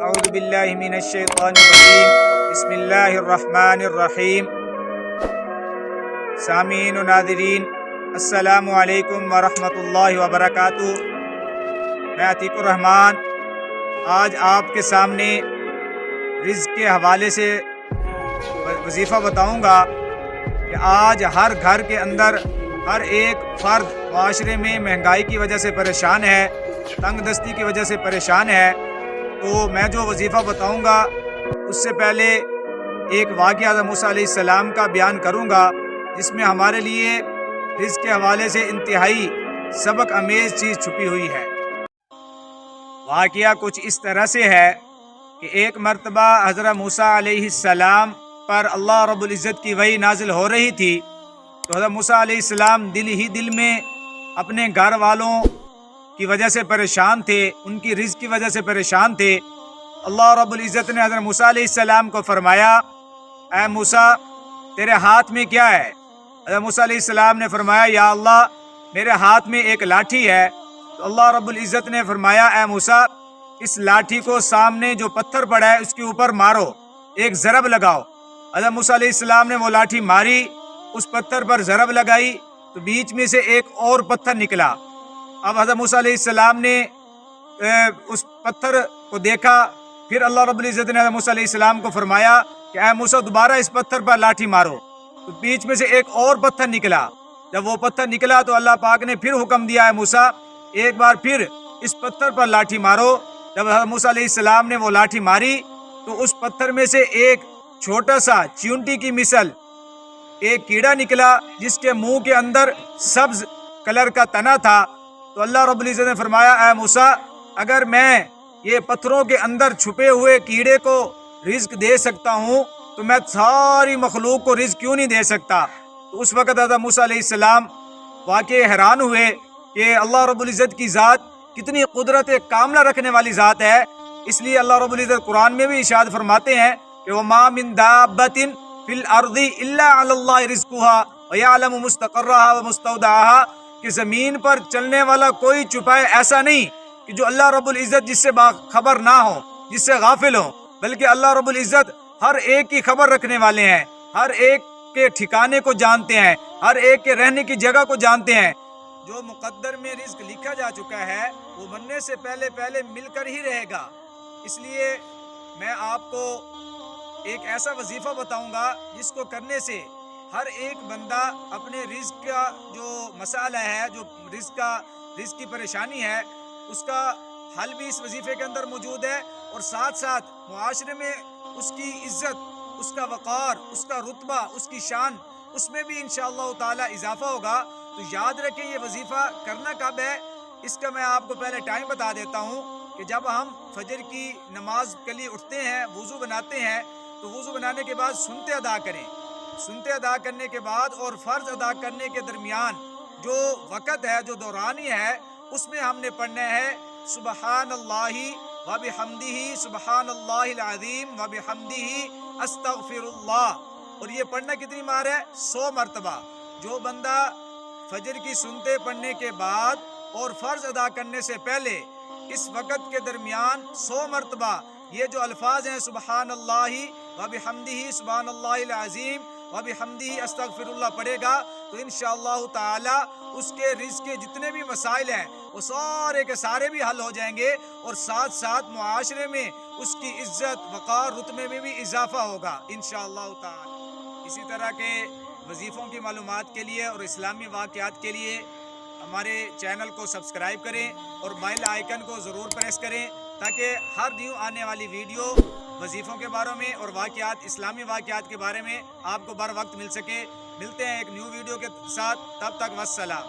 اعوذ باللہ من الشیطان الرجیم بسم اللہ الرحمن الرحیم۔ سامعین و ناظرین السلام علیکم ورحمۃ اللہ وبرکاتہ۔ میں عتیق الرحمن آج آپ کے سامنے رزق کے حوالے سے وظیفہ بتاؤں گا کہ آج ہر گھر کے اندر ہر ایک فرد معاشرے میں مہنگائی کی وجہ سے پریشان ہے، تنگ دستی کی وجہ سے پریشان ہے۔ تو میں جو وظیفہ بتاؤں گا اس سے پہلے ایک واقعہ حضرت موسیٰ علیہ السلام کا بیان کروں گا، جس میں ہمارے لیے رزق کے حوالے سے انتہائی سبق آمیز چیز چھپی ہوئی ہے۔ واقعہ کچھ اس طرح سے ہے کہ ایک مرتبہ حضرت موسیٰ علیہ السلام پر اللہ رب العزت کی وحی نازل ہو رہی تھی، تو حضرت موسیٰ علیہ السلام دل ہی دل میں اپنے گھر والوں کی وجہ سے پریشان تھے، ان کی رزق کی وجہ سے پریشان تھے۔ اللہ رب العزت نے حضرت موسیٰ علیہ السلام کو فرمایا، اے موسیٰ تیرے ہاتھ میں کیا ہے؟ حضرت موسیٰ علیہ السلام نے فرمایا، یا اللہ میرے ہاتھ میں ایک لاٹھی ہے۔ تو اللہ رب العزت نے فرمایا، اے موسیٰ اس لاٹھی کو سامنے جو پتھر پڑا ہے اس کے اوپر مارو، ایک ضرب لگاؤ۔ حضرت موسیٰ علیہ السلام نے وہ لاٹھی ماری، اس پتھر پر ضرب لگائی تو بیچ میں سے ایک اور پتھر نکلا۔ اب حضرت موسیٰ علیہ السلام نے اس پتھر کو دیکھا، پھر اللہ رب العزت نے حضرت موسیٰ علیہ السلام کو فرمایا کہ اے موسیٰ دوبارہ اس پتھر پر لاٹھی مارو، تو بیچ میں سے ایک اور پتھر نکلا۔ جب وہ پتھر نکلا تو اللہ پاک نے پھر حکم دیا، ہے موسیٰ ایک بار پھر اس پتھر پر لاٹھی مارو۔ جب حضرت موسیٰ علیہ السلام نے وہ لاٹھی ماری تو اس پتھر میں سے ایک چھوٹا سا چیونٹی کی مثل ایک کیڑا نکلا، جس کے منہ کے اندر سبز کلر کا تنا تھا۔ تو اللہ رب العزت نے فرمایا، اے موسیٰ اگر میں یہ پتھروں کے اندر چھپے ہوئے کیڑے کو رزق دے سکتا ہوں تو میں ساری مخلوق کو رزق کیوں نہیں دے سکتا؟ تو اس وقت حضرت موسیٰ علیہ السلام واقعی حیران ہوئے کہ اللہ رب العزت کی ذات کتنی قدرت کاملہ رکھنے والی ذات ہے۔ اس لیے اللہ رب العزت قرآن میں بھی ارشاد فرماتے ہیں کہ وَمَا مِن دَابَّةٍ فِي الْأَرْضِ إِلَّا عَلَى اللَّهِ رِزْقُهَا وَيَعْلَمُ مُسْتَقَرَّهَا وَمُسْتَوْدَعَهَا کہ زمین پر چلنے والا کوئی چپائے ایسا نہیں کہ جو اللہ رب العزت جس سے خبر نہ ہو، جس سے غافل ہو، بلکہ اللہ رب العزت ہر ایک کی خبر رکھنے والے ہیں، ہر ایک کے ٹھکانے کو جانتے ہیں، ہر ایک کے رہنے کی جگہ کو جانتے ہیں۔ جو مقدر میں رزق لکھا جا چکا ہے وہ بننے سے پہلے مل کر ہی رہے گا۔ اس لیے میں آپ کو ایک ایسا وظیفہ بتاؤں گا جس کو کرنے سے ہر ایک بندہ اپنے رزق کا جو مسئلہ ہے، جو رزق کی پریشانی ہے، اس کا حل بھی اس وظیفے کے اندر موجود ہے، اور ساتھ ساتھ معاشرے میں اس کی عزت، اس کا وقار، اس کا رتبہ، اس کی شان، اس میں بھی انشاءاللہ تعالی اضافہ ہوگا۔ تو یاد رکھیں یہ وظیفہ کرنا کب ہے، اس کا میں آپ کو پہلے ٹائم بتا دیتا ہوں کہ جب ہم فجر کی نماز کے لیے اٹھتے ہیں، وضو بناتے ہیں، تو وضو بنانے کے بعد سنتے ادا کریں۔ سنتے ادا کرنے کے بعد اور فرض ادا کرنے کے درمیان جو وقت ہے، جو دورانی ہے، اس میں ہم نے پڑھنا ہے سبحان اللہ وبحمدہ، سبحان اللہ العظیم وبحمدہ، استغفر اللہ۔ اور یہ پڑھنا کتنی بار ہے؟ 100 مرتبہ۔ جو بندہ فجر کی سنتے پڑھنے کے بعد اور فرض ادا کرنے سے پہلے اس وقت کے درمیان 100 مرتبہ یہ جو الفاظ ہیں سبحان اللہ وبحمدہ، سبحان اللہ العظیم وبحمدہ، استغفر اللہ پڑھے گا تو انشاءاللہ تعالی اس کے رزق کے جتنے بھی مسائل ہیں وہ سارے کے سارے بھی حل ہو جائیں گے، اور ساتھ ساتھ معاشرے میں اس کی عزت، وقار، رتبے میں بھی اضافہ ہوگا انشاءاللہ تعالی۔ اسی طرح کے وظیفوں کی معلومات کے لیے اور اسلامی واقعات کے لیے ہمارے چینل کو سبسکرائب کریں اور بیل آئیکن کو ضرور پریس کریں، تاکہ ہر نیو آنے والی ویڈیو وظیفوں کے بارے میں اور واقعات، اسلامی واقعات کے بارے میں آپ کو بر وقت مل سکے۔ ملتے ہیں ایک نیو ویڈیو کے ساتھ، تب تک والسلام۔